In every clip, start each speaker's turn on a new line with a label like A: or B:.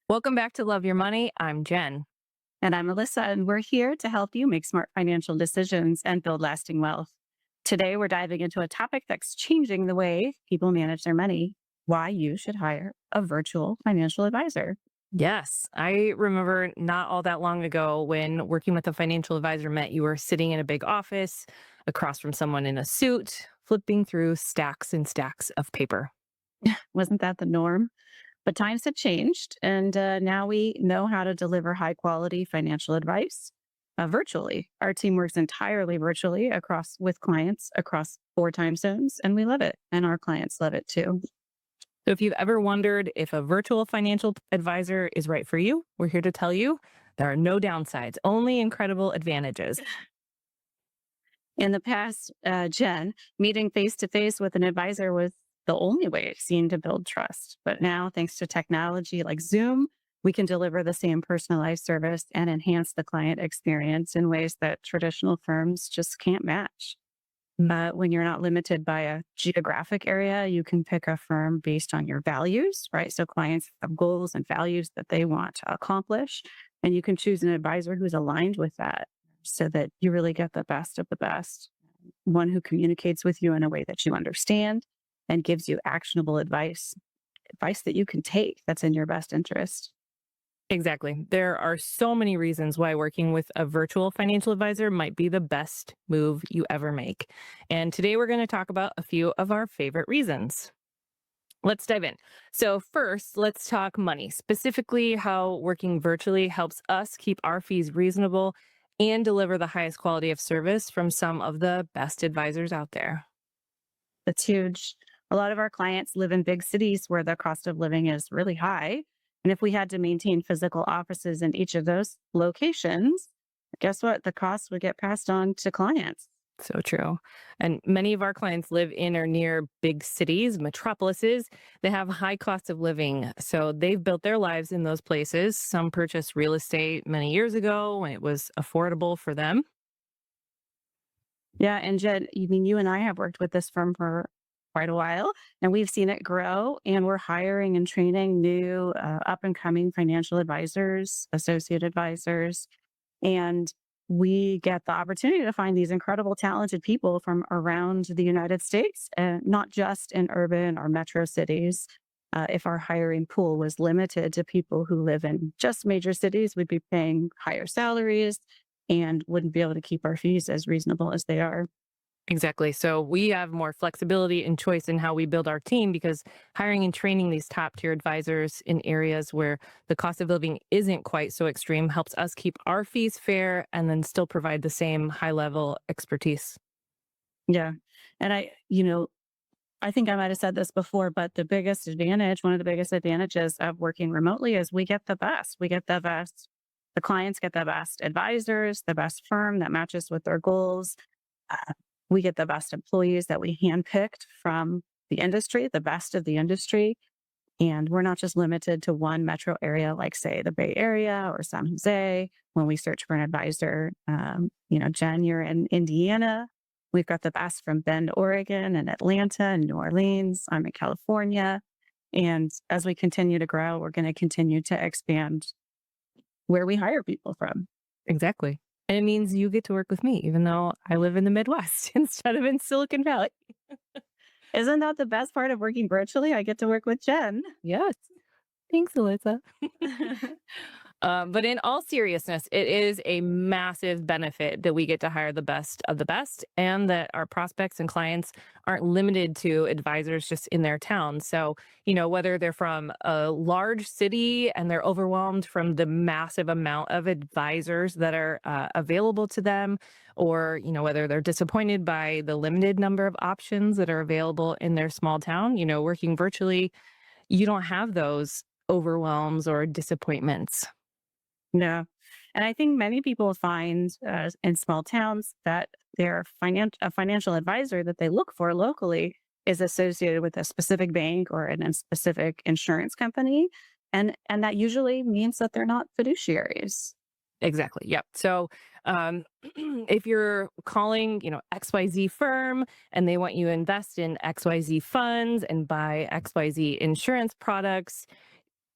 A: Welcome back to Love Your Money. I'm Jen.
B: And I'm Melissa, and we're here to help you make smart financial decisions and build lasting wealth. Today, we're diving into a topic that's changing the way people manage their money, why you should hire a virtual financial advisor.
A: Yes, I remember not all that long ago when working with a financial advisor meant you were sitting in a big office across from someone in a suit, flipping through stacks and stacks of paper.
B: Wasn't that the norm? But times have changed, and now we know how to deliver high quality financial advice virtually. Our team works entirely virtually across with clients across 4 time zones, and we love it. And our clients love it too.
A: So if you've ever wondered if a virtual financial advisor is right for you, we're here to tell you there are no downsides, only incredible advantages.
B: In the past, Jen, meeting face to face with an advisor was the only way it seemed to build trust. But now, thanks to technology like Zoom, we can deliver the same personalized service and enhance the client experience in ways that traditional firms just can't match. When you're not limited by a geographic area, you can pick a firm based on your values, right? So clients have goals and values that they want to accomplish, and you can choose an advisor who's aligned with that so that you really get the best of the best. One who communicates with you in a way that you understand and gives you actionable advice that you can take that's in your best interest.
A: Exactly. There are so many reasons why working with a virtual financial advisor might be the best move you ever make. And today we're going to talk about a few of our favorite reasons. Let's dive in. So, first, let's talk money, specifically how working virtually helps us keep our fees reasonable and deliver the highest quality of service from some of the best advisors out there.
B: That's huge. A lot of our clients live in big cities where the cost of living is really high. And if we had to maintain physical offices in each of those locations, guess what? The costs would get passed on to clients.
A: So true. And many of our clients live in or near big cities, metropolises. They have high cost of living. So they've built their lives in those places. Some purchased real estate many years ago when it was affordable for them.
B: Yeah. And Jed, you mean you and I have worked with this firm for quite a while, and we've seen it grow. And we're hiring and training new up and coming financial advisors, associate advisors. And we get the opportunity to find these incredible, talented people from around the United States, not just in urban or metro cities. If our hiring pool was limited to people who live in just major cities, we'd be paying higher salaries and wouldn't be able to keep our fees as reasonable as they are.
A: Exactly. So we have more flexibility and choice in how we build our team because hiring and training these top tier advisors in areas where the cost of living isn't quite so extreme helps us keep our fees fair and then still provide the same high level expertise.
B: Yeah. And I think I might have said this before, but one of the biggest advantages of working remotely is we get the best. We get the best. The clients get the best advisors, the best firm that matches with their goals. Uh, we get the best employees that we handpicked from the industry, the best of the industry. And we're not just limited to one metro area, like, say, the Bay Area or San Jose, when we search for an advisor. Jen, you're in Indiana. We've got the best from Bend, Oregon, and Atlanta and New Orleans. I'm in California. And as we continue to grow, we're going to continue to expand where we hire people from.
A: Exactly. And it means you get to work with me, even though I live in the Midwest instead of in Silicon Valley.
B: Isn't that the best part of working virtually? I get to work with Jen.
A: Yes. Thanks, Alyssa. But in all seriousness, it is a massive benefit that we get to hire the best of the best and that our prospects and clients aren't limited to advisors just in their town. So, whether they're from a large city and they're overwhelmed from the massive amount of advisors that are available to them, or, whether they're disappointed by the limited number of options that are available in their small town, working virtually, you don't have those overwhelms or disappointments.
B: No. And I think many people find in small towns that a financial advisor that they look for locally is associated with a specific bank or a specific insurance company. And that usually means that they're not fiduciaries.
A: Exactly. Yep. So, if you're calling, XYZ firm and they want you to invest in XYZ funds and buy XYZ insurance products,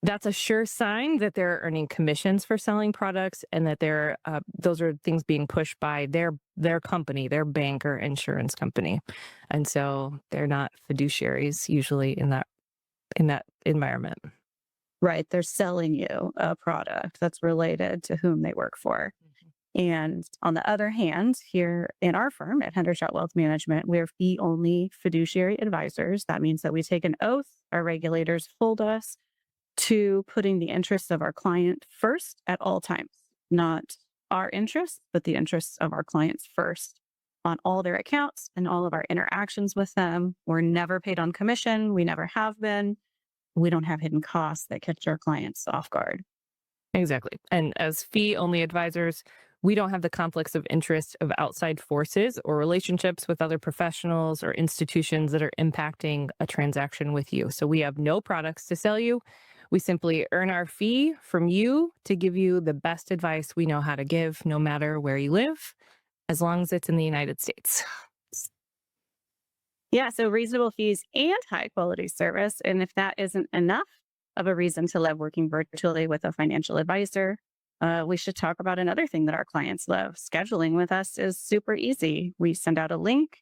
A: That's a sure sign that they're earning commissions for selling products and that they're those are things being pushed by their company, their bank or insurance company. And so they're not fiduciaries usually in that environment.
B: Right. They're selling you a product that's related to whom they work for.
A: Mhm.
B: And on the other hand, here in our firm at Hendershot Wealth Management, we're fee only fiduciary advisors. That means that we take an oath. Our regulators hold us to putting the interests of our client first at all times, not our interests, but the interests of our clients first on all their accounts and all of our interactions with them. We're never paid on commission. We never have been. We don't have hidden costs that catch our clients off guard.
A: Exactly. And as fee only advisors, we don't have the conflicts of interest of outside forces or relationships with other professionals or institutions that are impacting a transaction with you. So we have no products to sell you. We simply earn our fee from you to give you the best advice we know how to give, no matter where you live, as long as it's in the United States.
B: Yeah, so reasonable fees and high quality service. And if that isn't enough of a reason to love working virtually with a financial advisor, we should talk about another thing that our clients love. Scheduling with us is super easy. We send out a link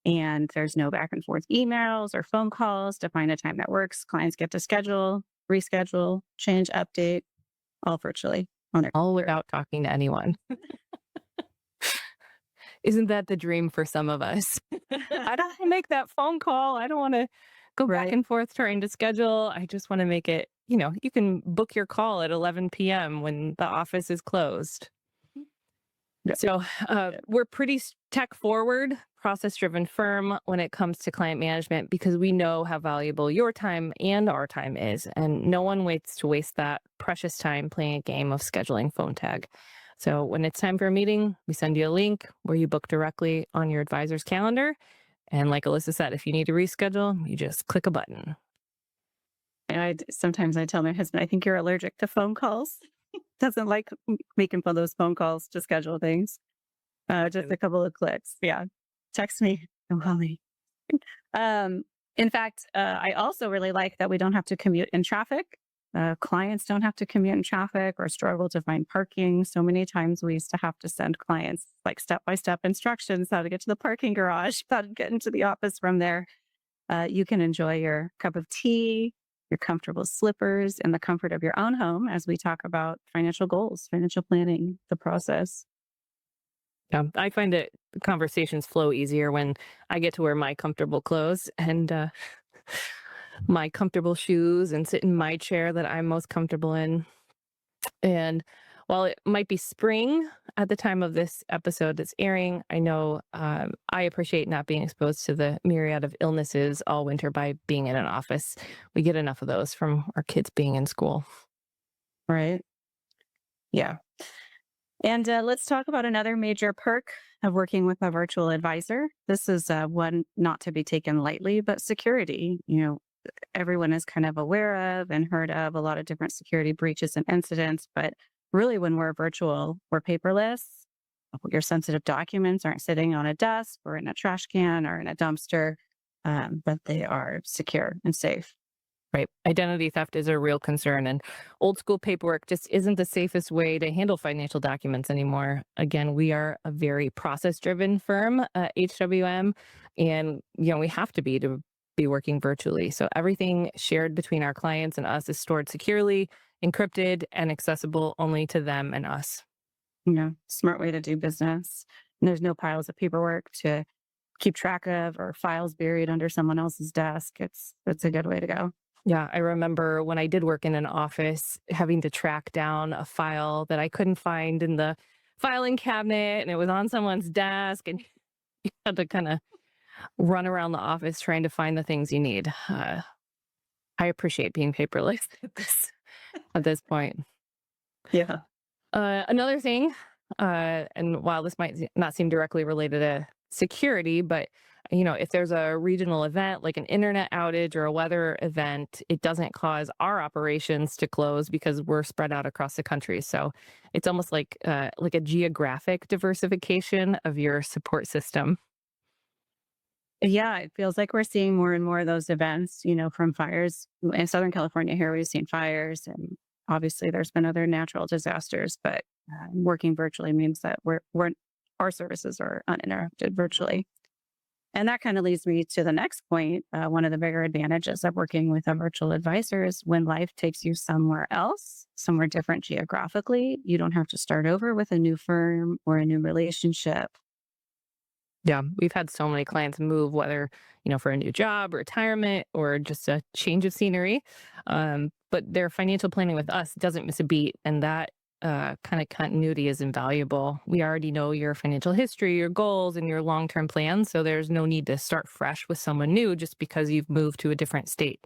B: and there's no back and forth emails or phone calls to find a time that works. Clients get to schedule, reschedule, change, update, all virtually on their
A: All
B: computer.
A: without talking to anyone. Isn't that the dream for some of us? I don't wanna make that phone call. I don't want to go back
B: Right.
A: and forth trying to schedule. I just want to make it, you can book your call at 11 p.m. when the office is closed.
B: Yeah.
A: So we're pretty tech forward, process driven firm when it comes to client management because we know how valuable your time and our time is. And no one waits to waste that precious time playing a game of scheduling phone tag. So when it's time for a meeting, we send you a link where you book directly on your advisor's calendar. And like Alyssa said, if you need to reschedule, you just click a button.
B: And sometimes I tell my husband, I think you're allergic to phone calls. Doesn't like making fun of those phone calls to schedule things. Just a couple of clicks. Yeah. Text me. Don't call me. Um, in fact, I also really like that we don't have to commute in traffic. Clients don't have to commute in traffic or struggle to find parking. So many times we used to have to send clients like step by step instructions how to get to the parking garage, how to get into the office from there. You can enjoy your cup of tea, your comfortable slippers, in the comfort of your own home as we talk about financial goals, financial planning, the process.
A: Yeah, I find it conversations flow easier when I get to wear my comfortable clothes and my comfortable shoes and sit in my chair that I'm most comfortable in. And while it might be spring at the time of this episode that's airing, I know I appreciate not being exposed to the myriad of illnesses all winter by being in an office. We get enough of those from our kids being in school.
B: Right. Yeah. And let's talk about another major perk of working with a virtual advisor. This is one not to be taken lightly, but security. Everyone is kind of aware of and heard of a lot of different security breaches and incidents. But really, when we're virtual, we're paperless. Your sensitive documents aren't sitting on a desk or in a trash can or in a dumpster, but they are secure and safe.
A: Right. Identity theft is a real concern, and old school paperwork just isn't the safest way to handle financial documents anymore. Again, we are a very process driven firm, HWM, and we have to be working virtually. So everything shared between our clients and us is stored securely, encrypted, and accessible only to them and us.
B: Smart way to do business. And there's no piles of paperwork to keep track of or files buried under someone else's desk. It's a good way to go.
A: Yeah, I remember when I did work in an office having to track down a file that I couldn't find in the filing cabinet and it was on someone's desk and you had to kind of run around the office trying to find the things you need. I appreciate being paperless at this point.
B: Yeah.
A: Another thing, and while this might not seem directly related to security, but if there's a regional event like an internet outage or a weather event, it doesn't cause our operations to close because we're spread out across the country. So it's almost like a geographic diversification of your support system.
B: Yeah, it feels like we're seeing more and more of those events, from fires in Southern California. Here we've seen fires, and obviously there's been other natural disasters, but working virtually means that our services are uninterrupted virtually. And that kind of leads me to the next point. One of the bigger advantages of working with a virtual advisor is when life takes you somewhere else, somewhere different geographically, you don't have to start over with a new firm or a new relationship.
A: Yeah, we've had so many clients move, whether, for a new job, retirement, or just a change of scenery. But their financial planning with us doesn't miss a beat. And that kind of continuity is invaluable. We already know your financial history, your goals, and your long term plans. So there's no need to start fresh with someone new just because you've moved to a different state.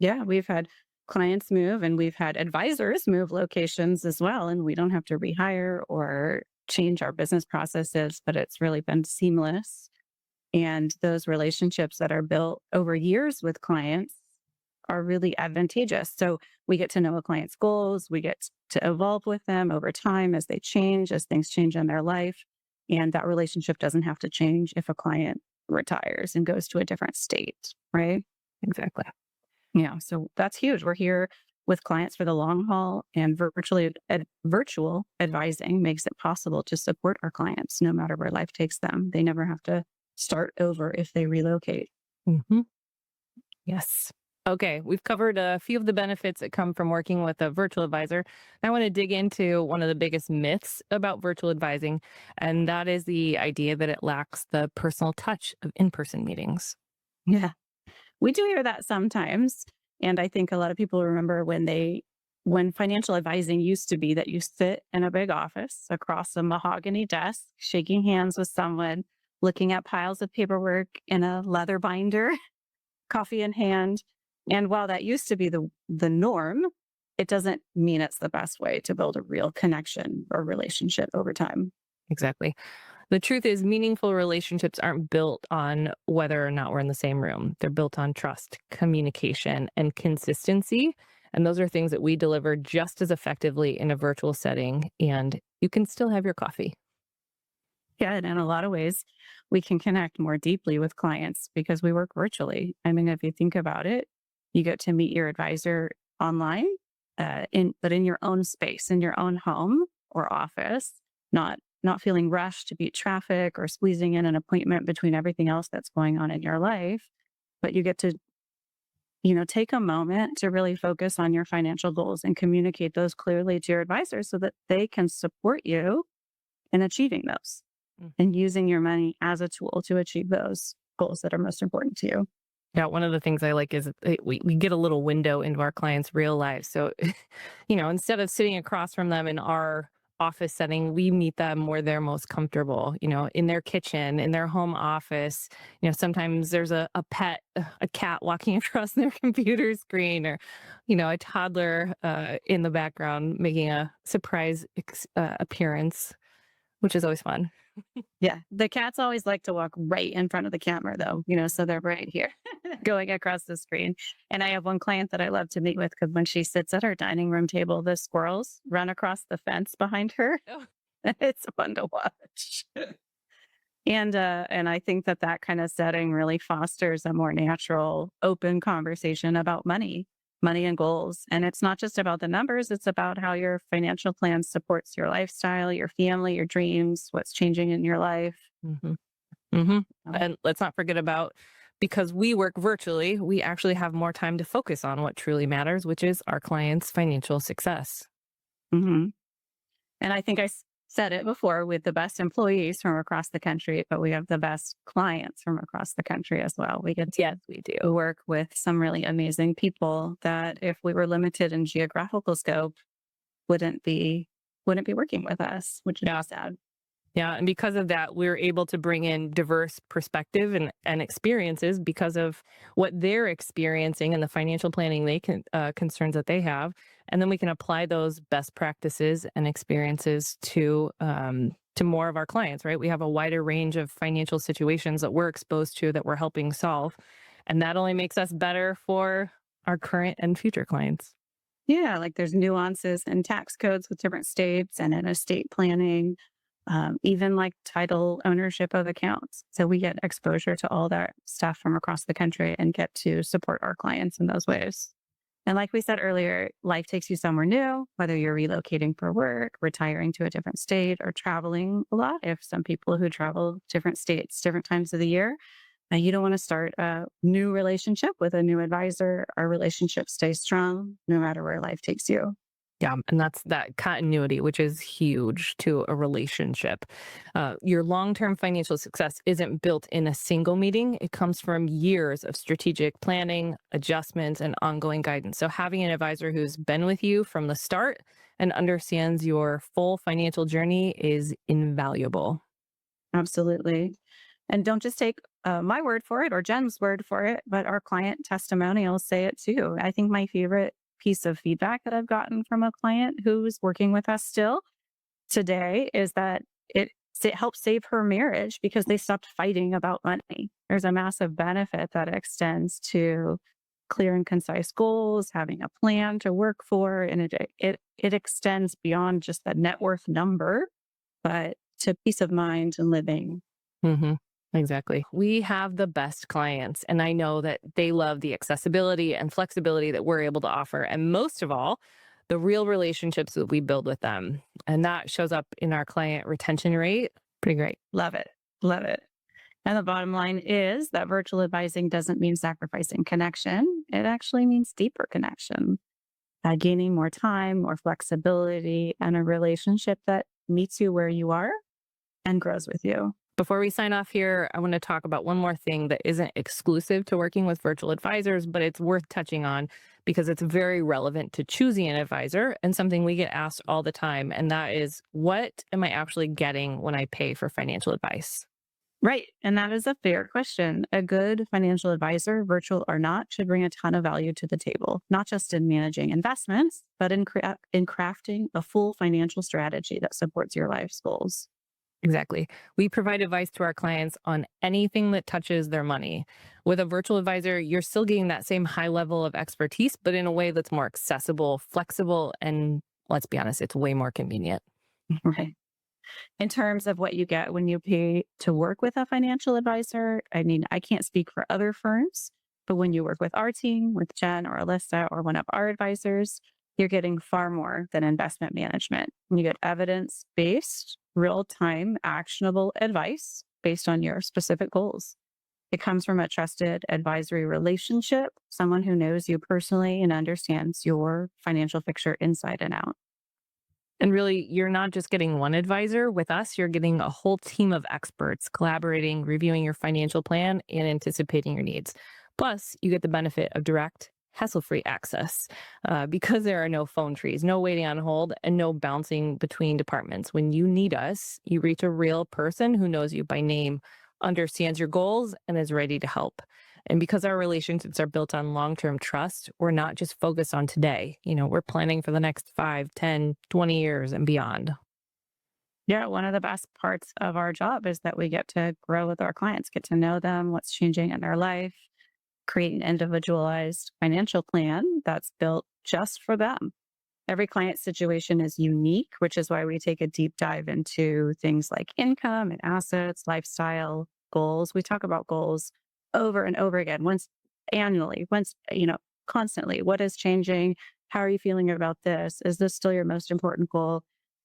B: Yeah, we've had clients move and we've had advisors move locations as well. And we don't have to rehire or change our business processes, but it's really been seamless. And those relationships that are built over years with clients are really advantageous. So we get to know a client's goals, we get to evolve with them over time as they change, as things change in their life. And that relationship doesn't have to change if a client retires and goes to a different state, right?
A: Exactly.
B: Yeah, so that's huge. We're here with clients for the long haul, and virtual advising makes it possible to support our clients no matter where life takes them. They never have to start over if they relocate.
A: Hmm. Yes. Okay, we've covered a few of the benefits that come from working with a virtual advisor. I want to dig into one of the biggest myths about virtual advising, and that is the idea that it lacks the personal touch of in person meetings.
B: Yeah, we do hear that sometimes. And I think a lot of people remember when financial advising used to be that you sit in a big office across a mahogany desk, shaking hands with someone, looking at piles of paperwork in a leather binder, coffee in hand. And while that used to be the norm, it doesn't mean it's the best way to build a real connection or relationship over time.
A: Exactly. The truth is, meaningful relationships aren't built on whether or not we're in the same room. They're built on trust, communication, and consistency. And those are things that we deliver just as effectively in a virtual setting. And you can still have your coffee.
B: Yeah, and in a lot of ways, we can connect more deeply with clients because we work virtually. I mean, if you think about it, you get to meet your advisor online, in your own space, in your own home or office, not feeling rushed to beat traffic or squeezing in an appointment between everything else that's going on in your life. But you get to, take a moment to really focus on your financial goals and communicate those clearly to your advisor so that they can support you in achieving those and using your money as a tool to achieve those goals that are most important to you.
A: Yeah, one of the things I like is we get a little window into our clients' real lives. So, instead of sitting across from them in our office setting, we meet them where they're most comfortable, in their kitchen, in their home office. Sometimes there's a pet, a cat walking across their computer screen or, a toddler in the background making a surprise appearance, which is always fun.
B: Yeah. The cats always like to walk right in front of the camera, though, so they're right here going across the screen. And I have one client that I love to meet with because when she sits at our dining room table, the squirrels run across the fence behind her.
A: Oh.
B: It's fun to watch. And I think that kind of setting really fosters a more natural, open conversation about money and goals. And it's not just about the numbers, it's about how your financial plan supports your lifestyle, your family, your dreams, what's changing in your life.
A: Hmm. Hmm.
B: Um,
A: And let's not forget about because we work virtually, we actually have more time to focus on what truly matters, which is our clients' financial success.
B: mhm. And I think said it before with the best employees from across the country, but we have the best clients from across the country as well. We get
A: Yes, we
B: to
A: do.
B: work with some really amazing people that if we were limited in geographical scope, wouldn't be wouldn't be working with us, which is
A: Yeah.
B: sad.
A: Yeah. And because of that, we're able to bring in diverse perspective and experiences because of what they're experiencing and the financial planning they can concerns that they have. And then we can apply those best practices and experiences to more of our clients, right? We have a wider range of financial situations that we're exposed to that we're helping solve. And that only makes us better for our current and future clients.
B: Yeah, like there's nuances in tax codes with different states and in estate planning. even like title ownership of accounts. So we get exposure to all that stuff from across the country and get to support our clients in those ways. And like we said earlier, life takes you somewhere new, whether you're relocating for work, retiring to a different state, or traveling a lot. If some people who travel different states, different times of the year, you don't want to start a new relationship with a new advisor. Our relationship stays strong no matter where life takes you.
A: Yeah, and that's that continuity, which is huge to a relationship. Your long term financial success isn't built in a single meeting, it comes from years of strategic planning, adjustments, and ongoing guidance. So, having an advisor who's been with you from the start and understands your full financial journey is invaluable.
B: Absolutely. And don't just take my word for it or Jen's word for it, but our client testimonials say it too. I think my favorite piece of feedback that I've gotten from a client who's working with us still today is that it helped save her marriage because they stopped fighting about money. There's a massive benefit that extends to clear and concise goals, having a plan to work for, and it extends beyond just that net worth number, but to peace of mind and living.
A: Hmm. Exactly. We have the best clients, and I know that they love the accessibility and flexibility that we're able to offer. And most of all, the real relationships that we build with them. And that shows up in our client retention rate. Pretty great.
B: Love it. Love it. And the bottom line is that virtual advising doesn't mean sacrificing connection. It actually means deeper connection, gaining more time, more flexibility, and a relationship that meets you where you are and grows with you.
A: Before we sign off here, I want to talk about one more thing that isn't exclusive to working with virtual advisors, but it's worth touching on because it's very relevant to choosing an advisor and something we get asked all the time. And that is, what am I actually getting when I pay for financial advice?
B: Right. And that is a fair question. A good financial advisor, virtual or not, should bring a ton of value to the table, not just in managing investments, but in crafting a full financial strategy that supports your life's goals.
A: Exactly. We provide advice to our clients on anything that touches their money. With a virtual advisor, you're still getting that same high level of expertise, but in a way that's more accessible, flexible, and let's be honest, it's way more convenient.
B: Right. In terms of what you get when you pay to work with a financial advisor, I mean, I can't speak for other firms, but when you work with our team, with Jen or Alyssa or one of our advisors, you're getting far more than investment management. You get evidence based, real time, actionable advice based on your specific goals. It comes from a trusted advisory relationship, someone who knows you personally and understands your financial picture inside and out.
A: And really, you're not just getting one advisor. With us, you're getting a whole team of experts collaborating, reviewing your financial plan, and anticipating your needs. Plus, you get the benefit of direct, hassle free access because there are no phone trees, no waiting on hold, and no bouncing between departments. When you need us, you reach a real person who knows you by name, understands your goals, and is ready to help. And because our relationships are built on long term trust, we're not just focused on today. We're planning for the next 5, 10, 20 years and beyond.
B: Yeah, one of the best parts of our job is that we get to grow with our clients, get to know them, what's changing in their life, create an individualized financial plan that's built just for them. Every client situation is unique, which is why we take a deep dive into things like income and assets, lifestyle, goals. We talk about goals over and over again, once annually, constantly. What is changing? How are you feeling about this? Is this still your most important goal?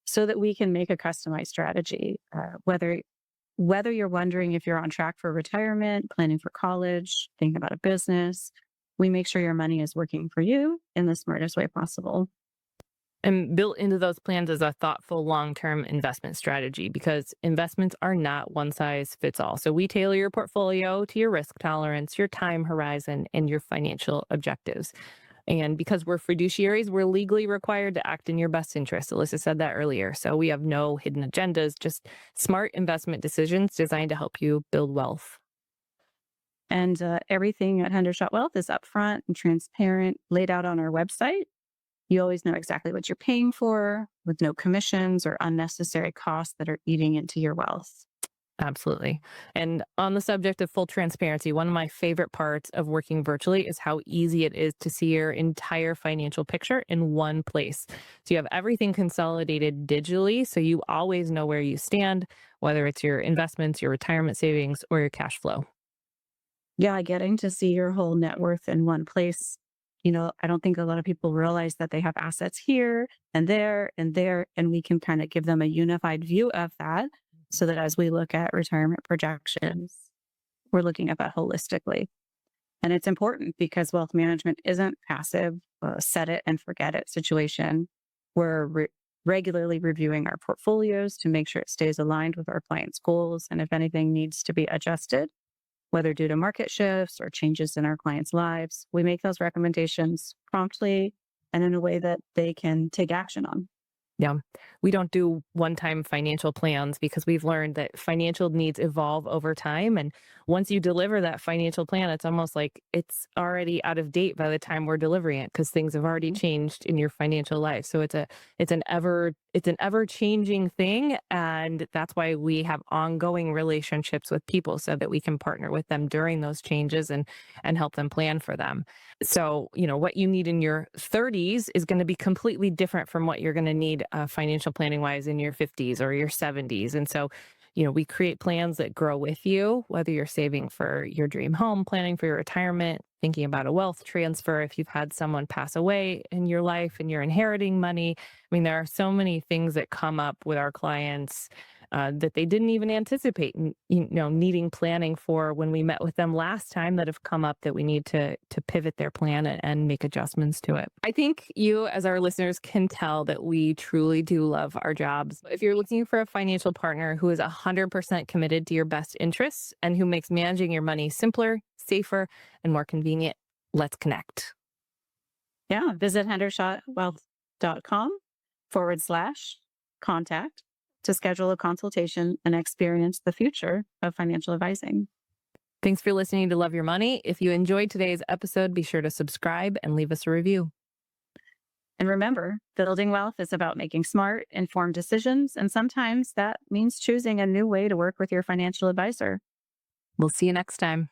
B: So that we can make a customized strategy, whether you're wondering if you're on track for retirement, planning for college, thinking about a business, we make sure your money is working for you in the smartest way possible.
A: And built into those plans is a thoughtful long term investment strategy because investments are not one size fits all. So we tailor your portfolio to your risk tolerance, your time horizon, and your financial objectives. And because we're fiduciaries, we're legally required to act in your best interest. Alyssa said that earlier. So we have no hidden agendas, just smart investment decisions designed to help you build wealth.
B: And everything at Hendershot Wealth is upfront and transparent, laid out on our website. You always know exactly what you're paying for with no commissions or unnecessary costs that are eating into your wealth.
A: Absolutely. And on the subject of full transparency, one of my favorite parts of working virtually is how easy it is to see your entire financial picture in one place. So you have everything consolidated digitally. So you always know where you stand, whether it's your investments, your retirement savings, or your cash flow.
B: Yeah, getting to see your whole net worth in one place. I don't think a lot of people realize that they have assets here and there, and we can kind of give them a unified view of that so that as we look at retirement projections, we're looking at that holistically. And it's important because wealth management isn't passive, set it and forget it situation. We're regularly reviewing our portfolios to make sure it stays aligned with our clients' goals. And if anything needs to be adjusted, whether due to market shifts or changes in our clients' lives, we make those recommendations promptly and in a way that they can take action on.
A: Yeah. We don't do one time financial plans because we've learned that financial needs evolve over time. And once you deliver that financial plan, it's almost like it's already out of date by the time we're delivering it because things have already
B: Mhm.
A: changed in your financial life. So it's an ever changing thing. And that's why we have ongoing relationships with people so that we can partner with them during those changes and help them plan for them. So, what you need in your 30s is going to be completely different from what you're going to need financial planning wise in your 50s or your 70s. And so, we create plans that grow with you, whether you're saving for your dream home, planning for your retirement, thinking about a wealth transfer, if you've had someone pass away in your life and you're inheriting money. I mean, there are so many things that come up with our clients that they didn't even anticipate, needing planning for when we met with them last time that have come up that we need to pivot their plan and make adjustments to it. I think you, as our listeners, can tell that we truly do love our jobs. If you're looking for a financial partner who is 100% committed to your best interests and who makes managing your money simpler, safer, and more convenient, let's connect.
B: Yeah, visit hendershotwealth.com/contact to schedule a consultation and experience the future of financial advising.
A: Thanks for listening to Love Your Money. If you enjoyed today's episode, be sure to subscribe and leave us a review.
B: And remember, building wealth is about making smart, informed decisions. And sometimes that means choosing a new way to work with your financial advisor.
A: We'll see you next time.